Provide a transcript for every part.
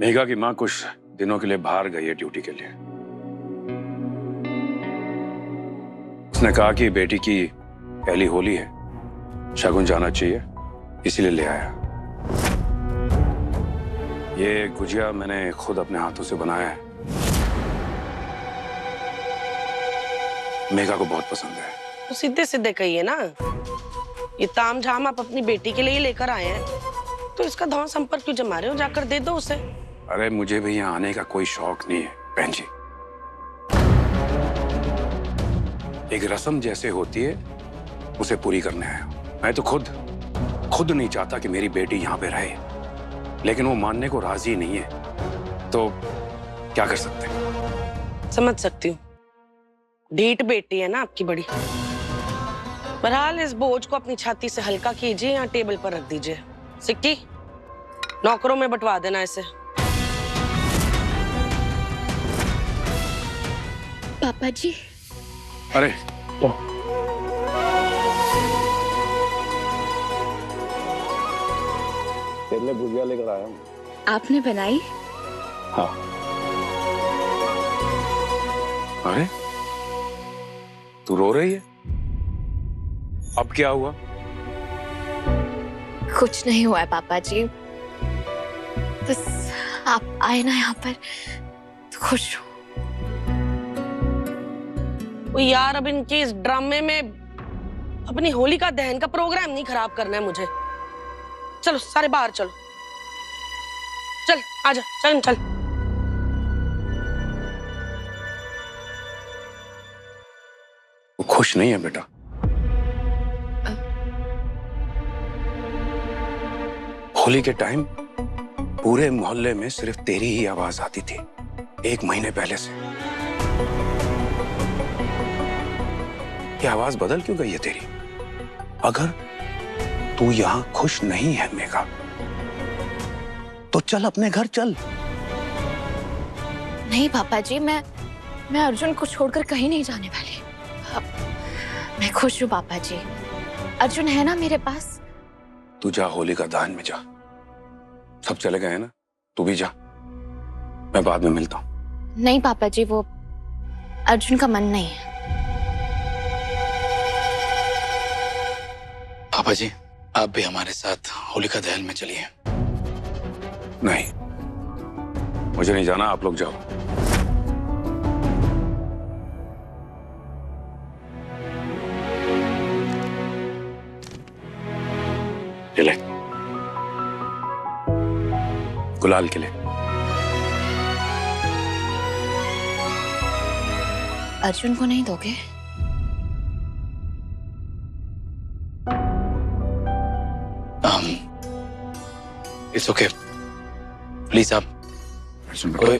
मेघा की माँ कुछ दिनों के लिए बाहर गई है ड्यूटी के लिए। उसने कहा कि बेटी की पहली होली है, शगुन जाना चाहिए, इसीलिए ले आया। ये गुजिया मैंने खुद अपने हाथों से बनाया है। मेघा को बहुत पसंद है। तो सीधे सीधे कहिए ना, ये ताम झाम आप अपनी बेटी के लिए लेकर आए हैं, तो इसका धौन संपर्क क्यों जमा रहे हो? जाकर दे दो उसे। अरे मुझे भी यहाँ आने का कोई शौक नहीं है बहन जी। एक रस्म जैसे होती है उसे पूरी करने आया। मैं तो खुद नहीं चाहता कि मेरी बेटी यहाँ पे रहे, लेकिन वो मानने को राजी नहीं है, तो क्या कर सकते हैं? समझ सकती हूँ, ढीठ बेटी है ना आपकी बड़ी। बहरहाल इस बोझ को अपनी छाती से हल्का कीजिए, यहाँ टेबल पर रख दीजिए। सिक्की नौकरों में बंटवा देना इसे। पापा जी। अरे तेरे लिए गुजिया लेकर आया हूँ। आपने बनाई? हाँ। अरे तू रो रही है? अब क्या हुआ? कुछ नहीं हुआ है पापा जी, बस आप आए ना यहाँ पर तो खुश हूँ। वो यार, अब इनके इस ड्रामे में अपनी होलिका दहन का प्रोग्राम नहीं खराब करना है मुझे। चलो सारे बाहर चलो, चल आजा, चल चल। वो खुश नहीं है बेटा। होली के टाइम पूरे मोहल्ले में सिर्फ तेरी ही आवाज आती थी, 1 महीने पहले से। ये आवाज बदल क्यों गई है तेरी? अगर तू यहां खुश नहीं है मेघा, तो चल अपने घर चल। नहीं पापा जी, मैं अर्जुन को छोड़कर कहीं नहीं जाने वाली। मैं खुश हूँ पापा जी, अर्जुन है ना मेरे पास। तू जा होलिका दहन में जा। सब चले गए हैं ना, तू भी जा, मैं बाद में मिलता हूँ। नहीं पापा जी, वो अर्जुन का मन नहीं है। पापा जी, आप भी हमारे साथ होलिका दहन में चलिए। नहीं, मुझे नहीं जाना, आप लोग जाओ। ले गुलाल के लिए। अर्जुन को नहीं दोगे? इट्स ओके, प्लीज आप कोई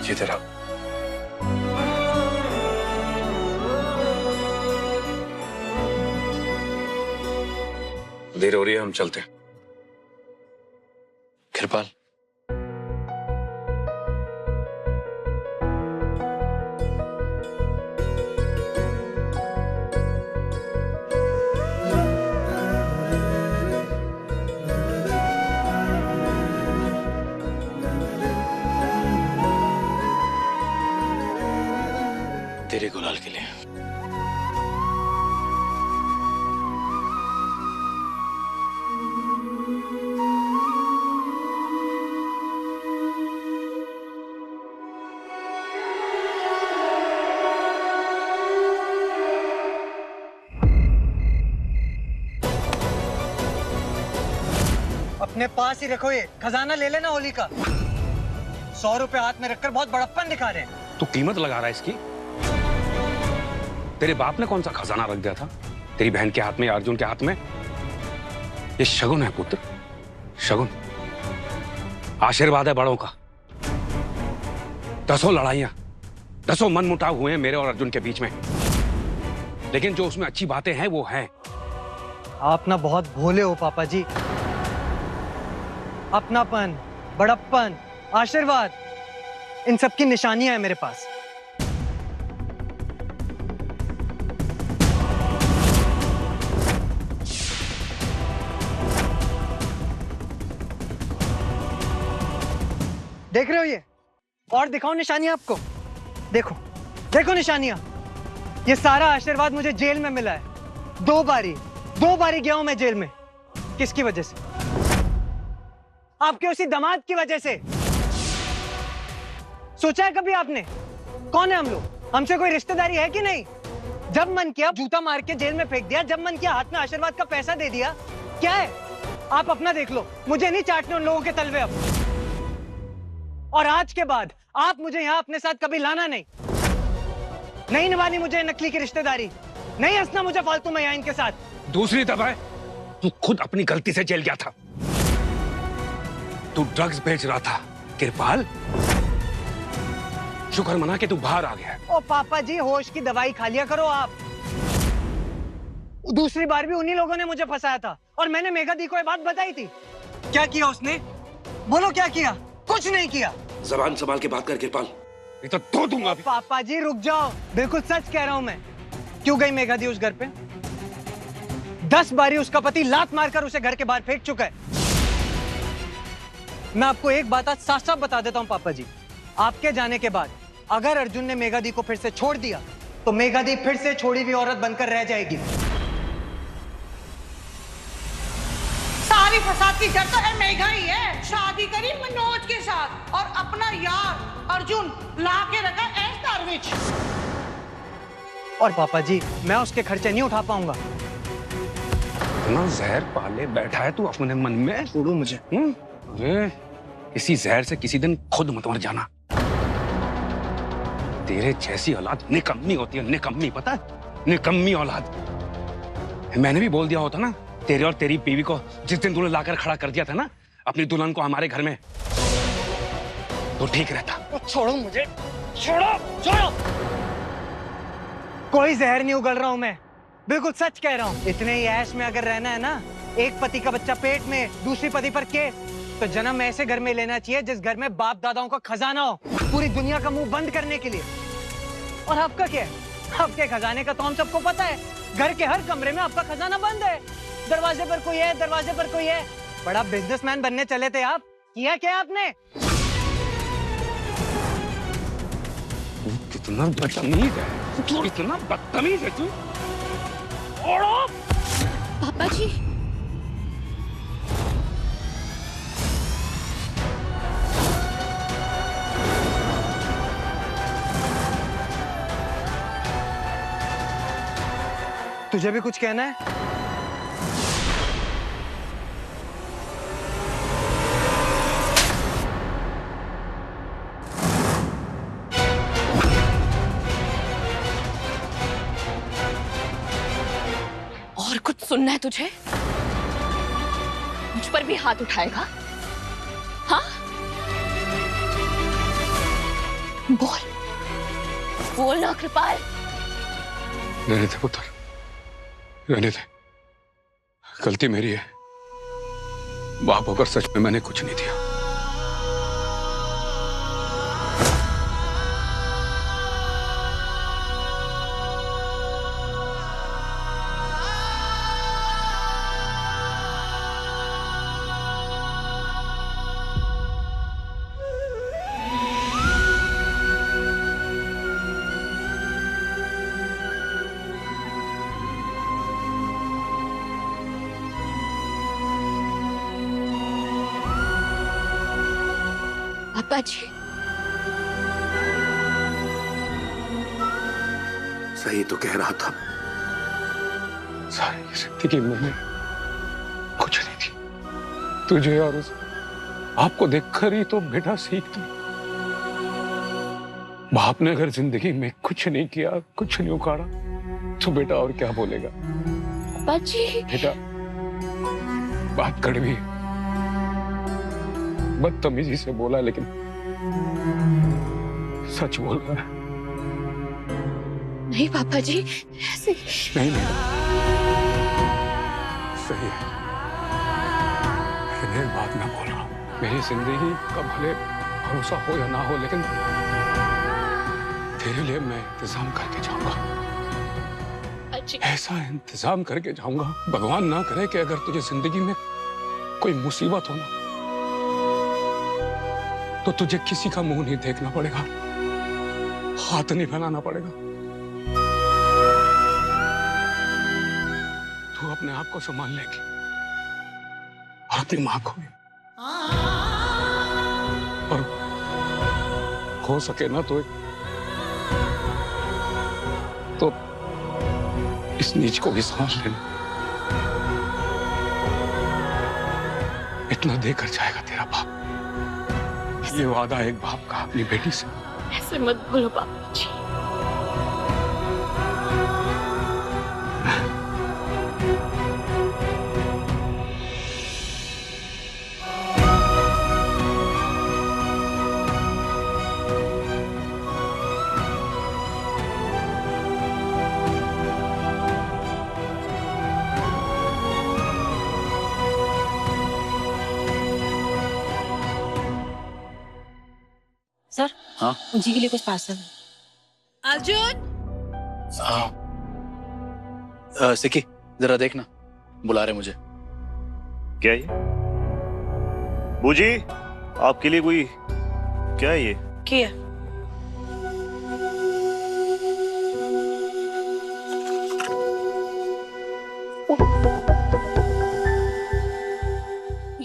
जीते रहो। देर हो रही है, हम चलते हैं। कृपाल, तेरे गुलाल के लिए। अपने पास ही रखो, ये खजाना ले लेना होली का। 100 रुपए हाथ में रखकर बहुत बड़प्पन दिखा रहे हैं। तू कीमत लगा रहा है इसकी? तेरे बाप ने कौन सा खजाना रख दिया था तेरी बहन के हाथ में या अर्जुन के हाथ में? ये शगुन है पुत्र, शगुन, आशीर्वाद है बड़ों का। 10 लड़ाइयां, 10 मनमुटाव हुए हैं मेरे और अर्जुन के बीच में, लेकिन जो उसमें अच्छी बातें हैं वो हैं। आप ना बहुत भोले हो पापा जी। अपनापन, बड़प्पन, आशीर्वाद, इन सब की निशानियां हैं मेरे पास। देख रहे हो ये? और दिखाओ निशानियां आपको। देखो, देखो निशानियां। ये सारा आशीर्वाद मुझे जेल में मिला है। 2 बारी गया हूं मैं जेल में। किसकी वजह से? आपके उसी दामाद की वजह से। सोचा है कभी आपने कौन है हम लोग? हमसे कोई रिश्तेदारी है कि नहीं? जब मन किया जूता मार के जेल में फेंक दिया, जब मन किया हाथ में आशीर्वाद का पैसा दे दिया। क्या है? आप अपना देख लो, मुझे नहीं चाटने उन लोगों के तलवे अब। और आज के बाद आप मुझे यहां अपने साथ कभी लाना नहीं निभानी मुझे नकली की रिश्तेदारी, नहीं हंसना मुझे फालतू में यहां इनके साथ। दूसरी दफा तू खुद अपनी गलती से जेल गया था। तू ड्रग्स बेच रहा था कृपाल। शुक्र मना कि तू बाहर आ गया। ओ पापा जी, होश की दवाई खा लिया करो आप। दूसरी बार भी उन्हीं लोगों ने मुझे फंसाया था और मैंने मेघा दी को ये बात बताई थी। क्या किया उसने? बोलो क्या किया? कुछ नहीं किया। जबान संभाल के बात कर कृपाल, नहीं तो धो दूंगा अभी। पापा जी रुक जाओ, बिल्कुल सच कह रहा हूं मैं। क्यों गई मेघा दी उस घर पे? 10 बारी उसका पति लात मारकर उसे घर के बाहर फेंक चुका है। मैं आपको एक बात आज साफ साफ बता देता हूं पापा जी, आपके जाने के बाद अगर अर्जुन ने मेघा दी को फिर से छोड़ दिया तो मेघा दी फिर से छोड़ी हुई औरत बनकर रह जाएगी। सारी फसाद की जड़ तो मेघा ही है। शादी करी मनोज के साथ और अपना यार अर्जुन ला के रखा ऐश दरविच। और पापा जी, मैं उसके खर्चे नहीं उठा पाऊंगा। इतना जहर पाले बैठा है तू अपने मन में। छोड़ो मुझे। अरे इसी जहर से किसी दिन खुद मत मर जाना। तेरे जैसी औलाद निकम्मी होती है, निकम्मी, पता है? निकम्मी औलाद। मैंने भी बोल दिया होता ना तेरे और तेरी बीवी को, जिस दिन तूने लाकर खड़ा कर दिया था ना अपनी दुल्हन को हमारे घर में, तो ठीक रहता। छोड़ो मुझे, छोड़ो। कोई जहर नहीं उगल रहा हूं मैं, बिल्कुल सच कह रहा हूं। इतने ही ऐश में अगर रहना है ना, एक पति का बच्चा पेट में, दूसरी पति पर केस, तो जन्म ऐसे घर में लेना चाहिए जिस घर में बाप दादाओं का खजाना हो, पूरी दुनिया का मुंह बंद करने के लिए। और आपका क्या है? आपके खजाने का तो हम सबको पता है। घर के हर कमरे में आपका खजाना बंद है। दरवाजे पर कोई है, दरवाजे पर कोई है। बड़ा बिजनेसमैन बनने चले थे आप। किया क्या आपने? कितना बदतमीज है तू, इतना बदतमीज है तू। पापा जी, तुझे भी कुछ कहना है? और कुछ सुनना है तुझे? मुझ पर भी हाथ उठाएगा? हाँ? बोल ना कृपाल। रहने दे पुत्र, रहने दे। गलती मेरी है। बाप होकर सच में मैंने कुछ नहीं दिया। पापा जी, सही तो कह रहा था। सारी जिंदगी मैंने कुछ नहीं दी तुझे, और उस आपको देखकर ही तो बेटा सीखती। बाप ने अगर जिंदगी में कुछ नहीं किया, कुछ नहीं उखाड़ा, तो बेटा और क्या बोलेगा? पापा जी। बेटा बात कड़वी, बदतमीजी से बोला, लेकिन सच बोल रहा है। नहीं पापा जी, ऐसे नहीं सही है, लेकिन एक बात मैं बोल रहा हूँ, मेरी जिंदगी का भले भरोसा हो या ना हो, लेकिन तेरे लिए मैं इंतजाम करके जाऊंगा। अजी ऐसा इंतजाम करके जाऊंगा, भगवान ना करे कि अगर तुझे जिंदगी में कोई मुसीबत हो ना, तो तुझे किसी का मुंह नहीं देखना पड़ेगा, हाथ नहीं फैलाना पड़ेगा। तू अपने आप को संभाल लेगी और अपनी मां को भी। और हो सके ना तो इस नीच को भी सांस लेना। इतना देकर जाएगा तेरा बाप। ये वादा एक बाप का अपनी बेटी से। ऐसे मत बोलो पापा जी। सर, हाँ? जी के लिए कुछ पार्सल। अर्जुन, सिक्की जरा देखना, बुला रहे मुझे। क्या ये? बूजी, आपके लिए कोई क्या है ये? किया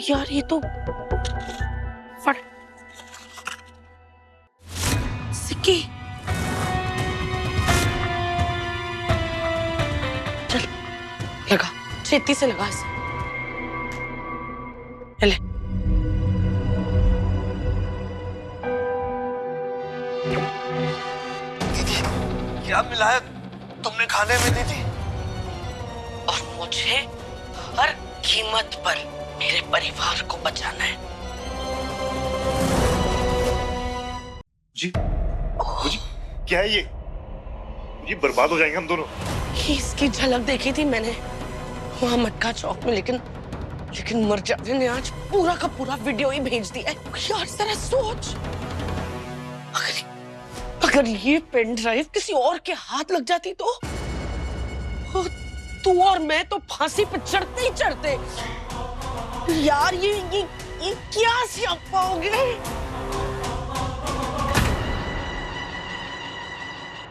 यार, ये तो फट सिक्की। चल लगा, छेती से लगा इसे। ले दीदी, क्या मिला है तुमने खाने में दीदी? और मुझे हर कीमत पर मेरे परिवार को बचाना है। जी, बूजी, क्या है ये? जी, बर्बाद हो जाएंगे हम दोनों। ये इसकी झलक देखी थी मैंने वहां मटका चौक में, लेकिन मर्जाने ने आज पूरा का पूरा वीडियो ही भेज दिया है। यार जरा सोच, अगर ये पेन ड्राइव किसी और के हाथ लग जाती तो तू और मैं तो फांसी पर चढ़ते ही चढ़ते। यार ये क्या स्यापा हो गया?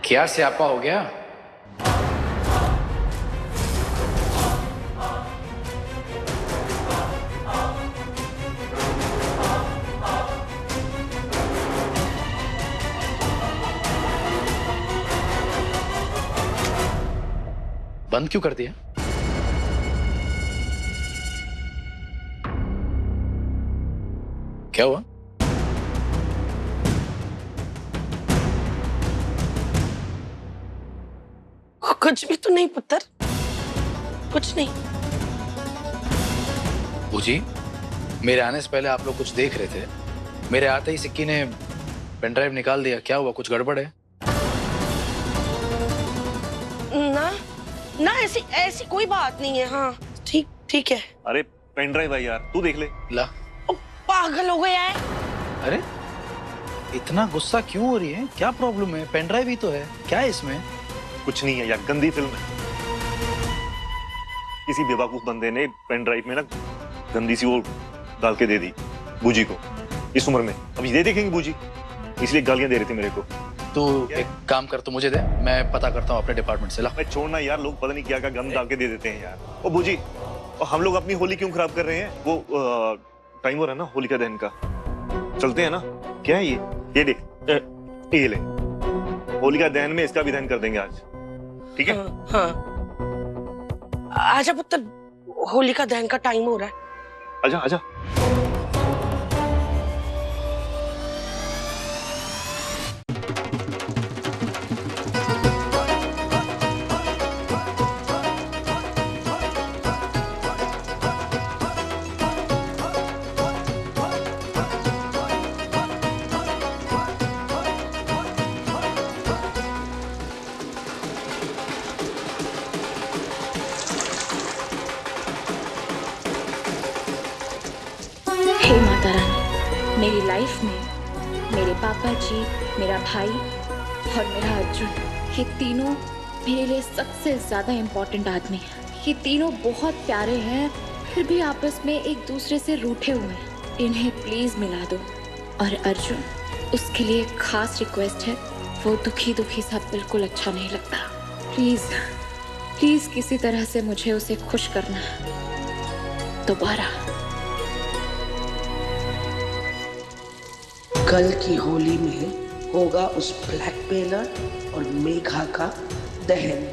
क्या स्यापा हो गया? बंद क्यों कर दिया? क्या हुआ? कुछ भी तो नहीं पुत्र, कुछ नहीं। बूजी, मेरे आने से पहले आप लोग कुछ देख रहे थे, मेरे आते ही सिक्की ने पेन ड्राइव निकाल दिया। क्या हुआ, कुछ गड़बड़ है? ना ना, ऐसी कोई बात नहीं है। हाँ ठीक है। अरे पेन ड्राइव है यार, तू देख ले। ला। ओ, पागल हो गया है। अरे इतना गुस्सा क्यों हो रही है? क्या प्रॉब्लम है? पेन ड्राइव ही तो है, क्या है इसमें? कुछ नहीं है यार, गंदी फिल्म है। किसी बेवकूफ बंदे ने पेन ड्राइव में ना गंदी सी वो डाल के दे दी बूजी को इस उम्र में। अब ये देखेंगे बूजी, इसलिए गालियां दे रही थी मेरे को। तो एक काम कर, तो मुझे दे, मैं पता करता हूँ अपने डिपार्टमेंट से। ला। मैं छोड़ना यार, लोग पता नहीं क्या क्या गंद डाल के दे देते हैं यार। ओ बूजी, और हम लोग अपनी होली क्यों खराब कर रहे हैं? वो टाइम हो रहा है ना होलिका दहन का, चलते हैं ना? क्या है ये देख, ये ले, होलिका दहन में इसका भी दहन कर देंगे आज, ठीक है? हाँ। आजा पुत्र, होलिका दहन का टाइम हो रहा है। आजा आजा। हे माता रानी, मेरी लाइफ में मेरे पापा जी, मेरा भाई और मेरा अर्जुन, ये तीनों मेरे लिए सबसे ज्यादा इम्पोर्टेंट आदमी हैं। ये तीनों बहुत प्यारे हैं, फिर भी आपस में एक दूसरे से रूठे हुए हैं। इन्हें प्लीज मिला दो। और अर्जुन, उसके लिए एक खास रिक्वेस्ट है, वो दुखी दुखी सा बिल्कुल अच्छा नहीं लगता। प्लीज प्लीज किसी तरह से मुझे उसे खुश करना दोबारा। कल की होली में होगा उस ब्लैकमेलर और मेघा का दहन।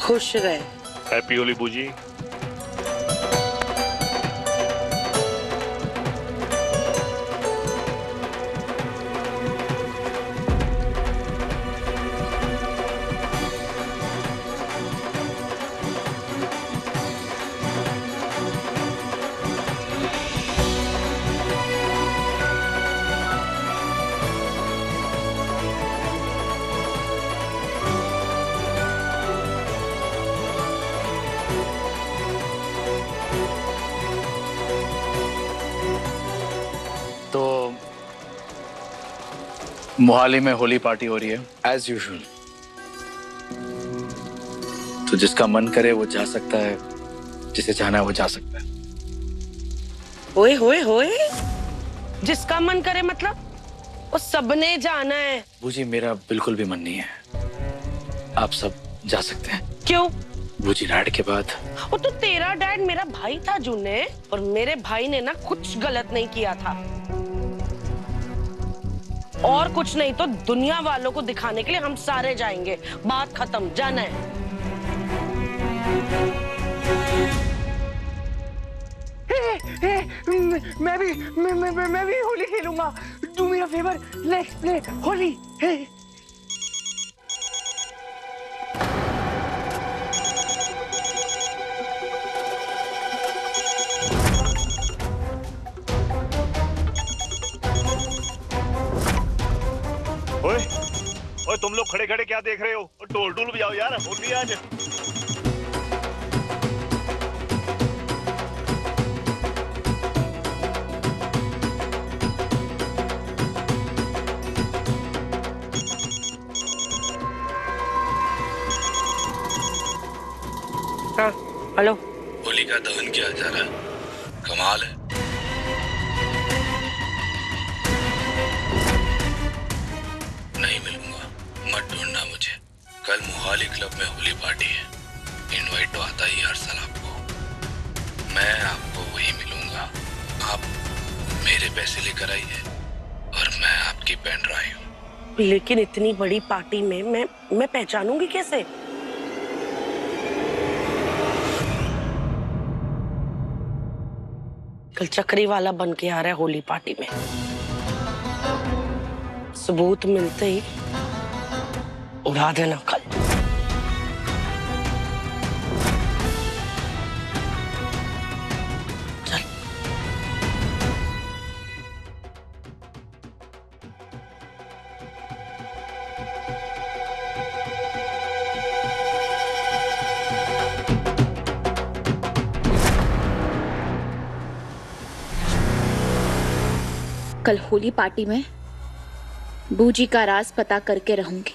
खुश रहे। हैप्पी होली बूजी। तो मोहाली में होली पार्टी हो रही है एज यूजुअल। तो जिसका मन करे वो जा सकता है, जिसे जाना है वो जा सकता है। होए होए होए, जिसका मन करे मतलब वो सबने जाना है। बूजी मेरा बिल्कुल भी मन नहीं है, आप सब जा सकते हैं। क्यों? बूजी डैड के बाद। वो तो तेरा डैड मेरा भाई था जुन्ने, और मेरे भाई ने ना कुछ गलत नहीं किया था, और कुछ नहीं तो दुनिया वालों को दिखाने के लिए हम सारे जाएंगे। बात खत्म, जाना है। मैं भी होली खेलूंगा। Do me a favour, let's play Holi. ओए ओए, तुम लोग खड़े खड़े क्या देख रहे हो? ढोल ढोल बजाओ यार, होली आज। हाँ, हेलो। होली का दहन किया जा रहा है, कमाल है। नहीं मिलूंगा, मत ढूंढना मुझे। कल मोहाली क्लब में होली पार्टी है, इनवाइट तो आता ही हर साल आपको। मैं आपको वही मिलूंगा। आप मेरे पैसे लेकर आइए और मैं आपकी पेन ड्राई हूँ। लेकिन इतनी बड़ी पार्टी में मैं पहचानूंगी कैसे? कल चक्री वाला बन के आ रहा है होली पार्टी में। सबूत मिलते ही उड़ा देना कल। चल। कल होली पार्टी में बूजी का राज पता करके रहूंगी।